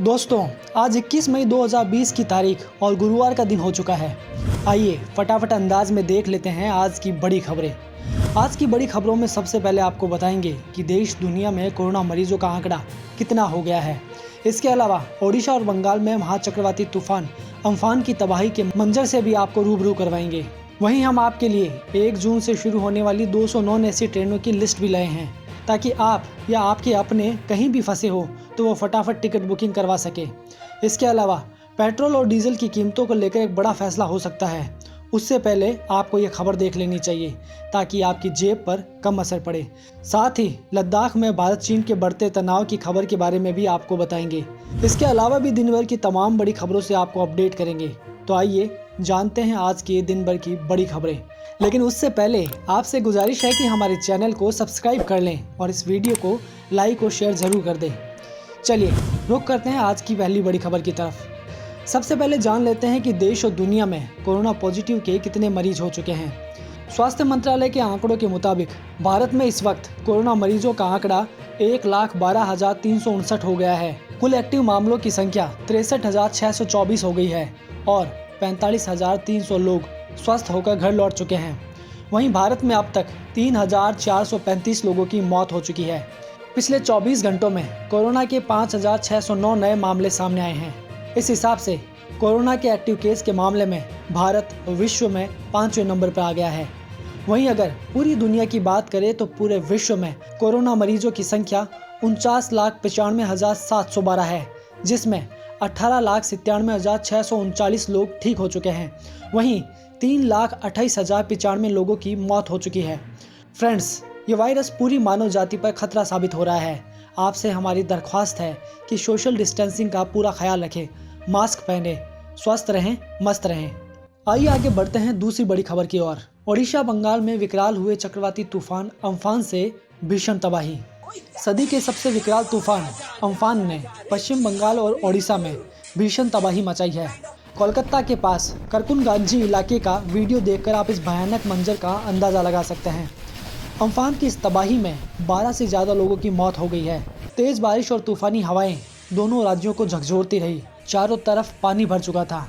दोस्तों, आज 21 मई 2020 की तारीख और गुरुवार का दिन हो चुका है। आइए फटाफट अंदाज में देख लेते हैं आज की बड़ी खबरें। आज की बड़ी खबरों में सबसे पहले आपको बताएंगे कि देश दुनिया में कोरोना मरीजों का आंकड़ा कितना हो गया है। इसके अलावा ओडिशा और बंगाल में महाचक्रवाती तूफान अम्फान की तबाही के मंजर से भी आपको रूबरू करवाएंगे। वहीं हम आपके लिए 1 जून से शुरू होने वाली 209 ऐसी ट्रेनों की लिस्ट भी लाए हैं, ताकि आप या आपके अपने कहीं भी फंसे हो तो वो फटाफट टिकट बुकिंग करवा सके। इसके अलावा पेट्रोल और डीजल की कीमतों को लेकर एक बड़ा फैसला हो सकता है। उससे पहले आपको ये खबर देख लेनी चाहिए ताकि आपकी जेब पर कम असर पड़े। साथ ही लद्दाख में भारत चीन के बढ़ते तनाव की खबर के बारे में भी आपको बताएंगे। इसके अलावा भी दिन भर की तमाम बड़ी खबरों से आपको अपडेट करेंगे। तो आइए जानते हैं आज के दिन भर की बड़ी खबरें। लेकिन उससे पहले आपसे गुजारिश है कि हमारे चैनल को सब्सक्राइब कर लें और इस वीडियो को लाइक और शेयर ज़रूर कर दें। चलिए रुक करते हैं आज की पहली बड़ी खबर की तरफ। सबसे पहले जान लेते हैं कि देश और दुनिया में कोरोना पॉजिटिव के कितने मरीज हो चुके हैं। स्वास्थ्य मंत्रालय के आंकड़ों के मुताबिक भारत में इस वक्त कोरोना मरीजों का आंकड़ा 1,12,359 हो गया है। कुल एक्टिव मामलों की संख्या 63,624 हो गई है और 45,300 लोग स्वस्थ होकर घर लौट चुके हैं। वहीं भारत में अब तक 3,435 लोगों की मौत हो चुकी है। पिछले 24 घंटों में कोरोना के 5,609 नए मामले सामने आए हैं। इस हिसाब से कोरोना के एक्टिव केस के मामले में भारत विश्व में 5वें नंबर पर आ गया है। वहीं अगर पूरी दुनिया की बात करें तो पूरे विश्व में कोरोना मरीजों की संख्या 49,95,712 है, जिसमें 18,97,639 लोग ठीक हो चुके हैं। वहीं 3,28,095 लोगों की मौत हो चुकी है। फ्रेंड्स, ये वायरस पूरी मानव जाति पर खतरा साबित हो रहा है। आपसे हमारी दरख्वास्त है कि सोशल डिस्टेंसिंग का पूरा ख्याल रखें, मास्क पहने, स्वस्थ रहें, मस्त रहें। आइए आगे बढ़ते हैं दूसरी बड़ी खबर की ओर। ओडिशा बंगाल में विकराल हुए चक्रवाती तूफान अम्फान से भीषण तबाही। सदी के सबसे विकराल तूफान अम्फान ने पश्चिम बंगाल और ओडिशा में भीषण तबाही मचाई है। कोलकाता के पास करकुनगांजी इलाके का वीडियो देखकर आप इस भयानक मंजर का अंदाज़ा लगा सकते हैं। अम्फान की इस तबाही में 12 से ज़्यादा लोगों की मौत हो गई है। तेज़ बारिश और तूफ़ानी हवाएं दोनों राज्यों को झकझोरती रही। चारों तरफ पानी भर चुका था।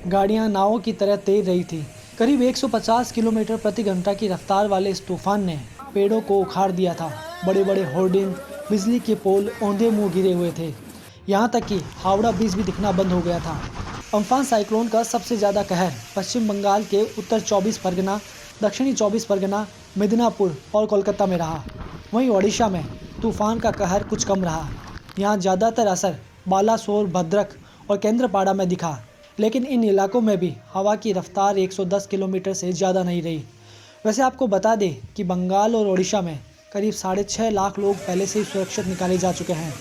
गाड़ियां नावों की तरह तैर रही थी। करीब 150 किलोमीटर प्रति घंटा की रफ्तार वाले इस तूफान ने पेड़ों को उखाड़ दिया था। बड़े बड़े होर्डिंग, बिजली के पोल औंधे मुँह गिरे हुए थे। यहाँ तक कि हावड़ा ब्रिज भी दिखना बंद हो गया था। अम्फान साइक्लोन का सबसे ज़्यादा कहर पश्चिम बंगाल के उत्तर 24 परगना, दक्षिणी 24 परगना, मिदनापुर और कोलकाता में रहा। वहीं ओडिशा में तूफान का कहर कुछ कम रहा। यहाँ ज़्यादातर असर बालासोर, भद्रक और केंद्रपाड़ा में दिखा, लेकिन इन इलाकों में भी हवा की रफ्तार 110 किलोमीटर से ज़्यादा नहीं रही। वैसे आपको बता दें कि बंगाल और ओडिशा में करीब 6.5 लाख लोग पहले से ही सुरक्षित निकाले जा चुके हैं।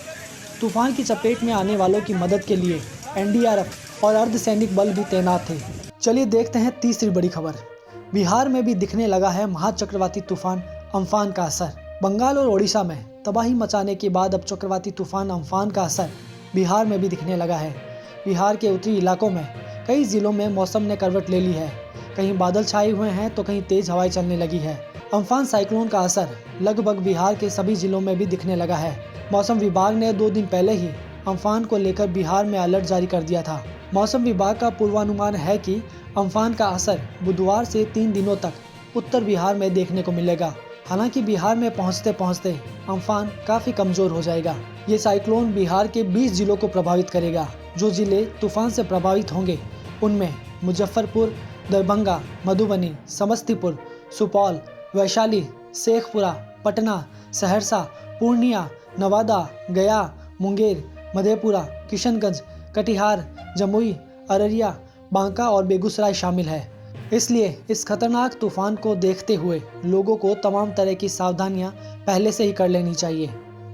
तूफान की चपेट में आने वालों की मदद के लिए एनडीआरएफ और अर्धसैनिक बल भी तैनात थे। चलिए देखते हैं तीसरी बड़ी खबर। बिहार में भी दिखने लगा है महाचक्रवाती तूफान अम्फान का असर। बंगाल और ओडिशा में तबाही मचाने के बाद अब चक्रवाती तूफान अम्फान का असर बिहार में भी दिखने लगा है। बिहार के उत्तरी इलाकों में कई ज़िलों में मौसम ने करवट ले ली है। कहीं बादल छाए हुए हैं तो कहीं तेज़ हवाएं चलने लगी है। अम्फान साइक्लोन का असर लगभग बिहार के सभी ज़िलों में भी दिखने लगा है। मौसम विभाग ने 2 दिन पहले ही अम्फान को लेकर बिहार में अलर्ट जारी कर दिया था। मौसम विभाग का पूर्वानुमान है कि अम्फान का असर बुधवार से 3 दिनों तक उत्तर बिहार में देखने को मिलेगा। हालांकि बिहार में पहुंचते पहुंचते अम्फान काफ़ी कमज़ोर हो जाएगा। ये साइक्लोन बिहार के 20 जिलों को प्रभावित करेगा। जो ज़िले तूफान से प्रभावित होंगे उनमें मुजफ्फरपुर, दरभंगा, मधुबनी, समस्तीपुर, सुपौल, वैशाली, शेखपुरा, पटना, सहरसा, पूर्णिया, नवादा, गया, मुंगेर, मधेपुरा, किशनगंज, कटिहार, जमुई, अररिया, बांका और बेगूसराय शामिल है। इसलिए इस खतरनाक तूफान को देखते हुए लोगों को तमाम तरह की सावधानियां पहले से ही कर लेनी चाहिए।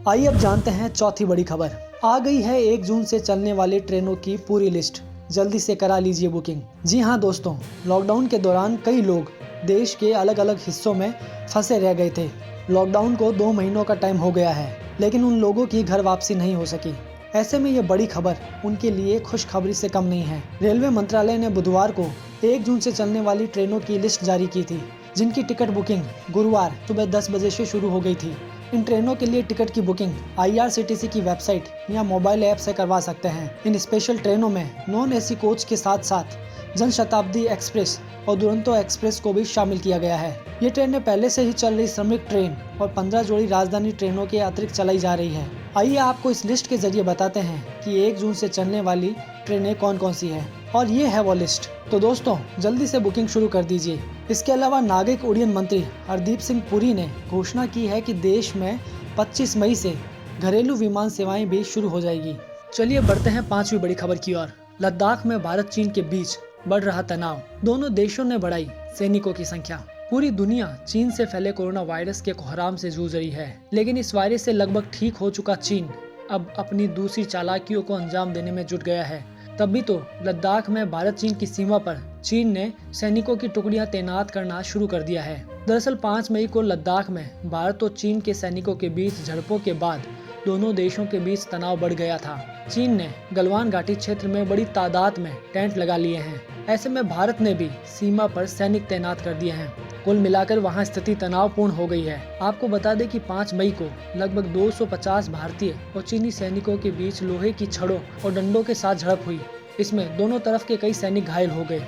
आइए अब जानते हैं चौथी बड़ी खबर। आ गई है 1 जून से चलने वाली ट्रेनों की पूरी लिस्ट। जल्दी से करा लीजिए बुकिंग। जी हाँ दोस्तों, लॉकडाउन के दौरान कई लोग देश के अलग अलग हिस्सों में फंसे रह गए थे। लॉकडाउन को 2 महीनों का टाइम हो गया है, लेकिन उन लोगों की घर वापसी नहीं हो सकी। ऐसे में ये बड़ी खबर उनके लिए खुशखबरी से कम नहीं है। रेलवे मंत्रालय ने बुधवार को 1 जून से चलने वाली ट्रेनों की लिस्ट जारी की थी, जिनकी टिकट बुकिंग गुरुवार सुबह 10 बजे से शुरू हो गई थी। इन ट्रेनों के लिए टिकट की बुकिंग IRCTC की वेबसाइट या मोबाइल ऐप से करवा सकते हैं। इन स्पेशल ट्रेनों में नॉन AC कोच के साथ साथ जनशताब्दी एक्सप्रेस और दुरंतो एक्सप्रेस को भी शामिल किया गया है। ये ट्रेनें पहले से ही चल रही श्रमिक ट्रेन और 15 जोड़ी राजधानी ट्रेनों के अतिरिक्त चलाई जा रही है। आइए आपको इस लिस्ट के जरिए बताते हैं कि 1 जून से चलने वाली ट्रेनें कौन कौन सी हैं, और ये है वो लिस्ट। तो दोस्तों जल्दी से बुकिंग शुरू कर दीजिए। इसके अलावा नागरिक उड्डयन मंत्री हरदीप सिंह पुरी ने घोषणा की है कि देश में 25 मई से घरेलू विमान सेवाएं भी शुरू हो जाएगी। चलिए बढ़ते हैं 5वीं बड़ी खबर की ओर। लद्दाख में भारत चीन के बीच बढ़ रहा तनाव, दोनों देशों ने बढ़ाई सैनिकों की संख्या। पूरी दुनिया चीन से फैले कोरोना वायरस के कोहराम से जूझ रही है, लेकिन इस वायरस से लगभग ठीक हो चुका चीन अब अपनी दूसरी चालाकियों को अंजाम देने में जुट गया है। तभी तो लद्दाख में भारत चीन की सीमा पर चीन ने सैनिकों की टुकड़ियां तैनात करना शुरू कर दिया है। दरअसल 5 मई को लद्दाख में भारत और चीन के सैनिकों के बीच झड़पों के बाद दोनों देशों के बीच तनाव बढ़ गया था। चीन ने गलवान घाटी क्षेत्र में बड़ी तादाद में टेंट लगा लिए हैं। ऐसे में भारत ने भी सीमा पर सैनिक तैनात कर दिए हैं। कुल मिलाकर वहां स्थिति तनावपूर्ण हो गई है। आपको बता दें कि 5 मई को लगभग 250 भारतीय और चीनी सैनिकों के बीच लोहे की छड़ों और डंडों के साथ झड़प हुई। इसमें दोनों तरफ के कई सैनिक घायल हो गए।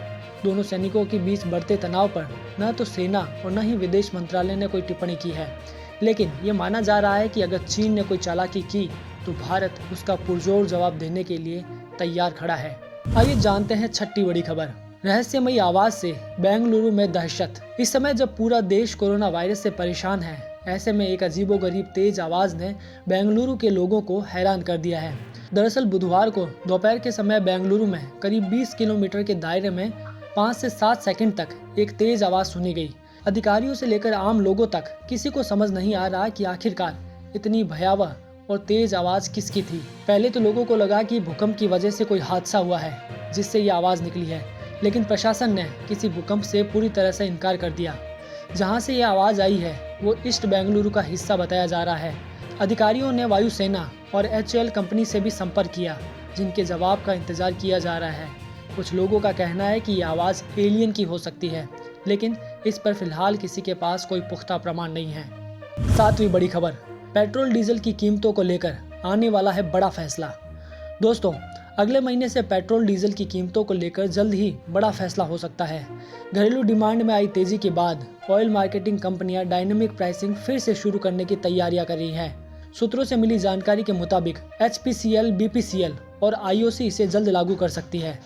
दोनों सैनिकों के बीच बढ़ते तनाव पर न तो सेना और न ही विदेश मंत्रालय ने कोई टिप्पणी की है, लेकिन ये माना जा रहा है कि अगर चीन ने कोई चालाकी की तो भारत उसका पुरजोर जवाब देने के लिए तैयार खड़ा है। आइए जानते हैं 6ठी बड़ी खबर। रहस्यमयी आवाज से बेंगलुरु में दहशत। इस समय जब पूरा देश कोरोना वायरस से परेशान है, ऐसे में एक अजीबोगरीब तेज आवाज ने बेंगलुरु के लोगों को हैरान कर दिया है। दरअसल बुधवार को दोपहर के समय बेंगलुरु में करीब 20 किलोमीटर के दायरे में 5 से 7 सेकंड तक एक तेज आवाज सुनी गई। अधिकारियों से लेकर आम लोगों तक किसी को समझ नहीं आ रहा कि आखिरकार इतनी भयावह और तेज आवाज किसकी थी। पहले तो लोगों को लगा कि भूकंप की वजह से कोई हादसा हुआ है जिससे ये आवाज निकली है, लेकिन प्रशासन ने किसी भूकंप से पूरी तरह से इनकार कर दिया। जहां से ये आवाज आई है वो ईस्ट बेंगलुरु का हिस्सा बताया जा रहा है। अधिकारियों ने वायुसेना और HAL कंपनी से भी संपर्क किया, जिनके जवाब का इंतजार किया जा रहा है। कुछ लोगों का कहना है कि ये आवाज एलियन की हो सकती है, लेकिन इस पर फिलहाल किसी के पास कोई पुख्ता प्रमाण नहीं है। 7वीं बड़ी खबर। पेट्रोल डीजल की कीमतों को लेकर आने वाला है बड़ा फैसला। दोस्तों अगले महीने से पेट्रोल डीजल की कीमतों को लेकर जल्द ही बड़ा फैसला हो सकता है। घरेलू डिमांड में आई तेजी के बाद ऑयल मार्केटिंग कंपनियां डायनामिक प्राइसिंग फिर से शुरू करने की तैयारियां कर रही हैं। सूत्रों से मिली जानकारी के मुताबिक HPCL, BPCL और IOC इसे जल्द लागू कर सकती है।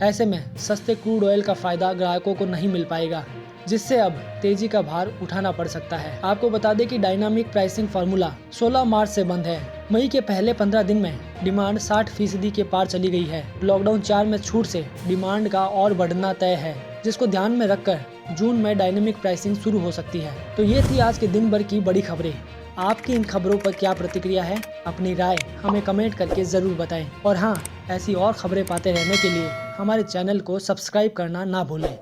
ऐसे में सस्ते क्रूड ऑयल का फायदा ग्राहकों को नहीं मिल पाएगा, जिससे अब तेजी का भार उठाना पड़ सकता है। आपको बता दें कि डायनामिक प्राइसिंग फार्मूला 16 मार्च से बंद है। मई के पहले 15 दिन में डिमांड 60% के पार चली गई है। लॉकडाउन 4 में छूट से डिमांड का और बढ़ना तय है, जिसको ध्यान में रखकर जून में डायनामिक प्राइसिंग शुरू हो सकती है। तो ये थी आज के दिन भर की बड़ी खबरें। आपकी इन खबरों पर क्या प्रतिक्रिया है? अपनी राय हमें कमेंट करके ज़रूर बताएं। और हाँ, ऐसी और खबरें पाते रहने के लिए हमारे चैनल को सब्सक्राइब करना ना भूलें।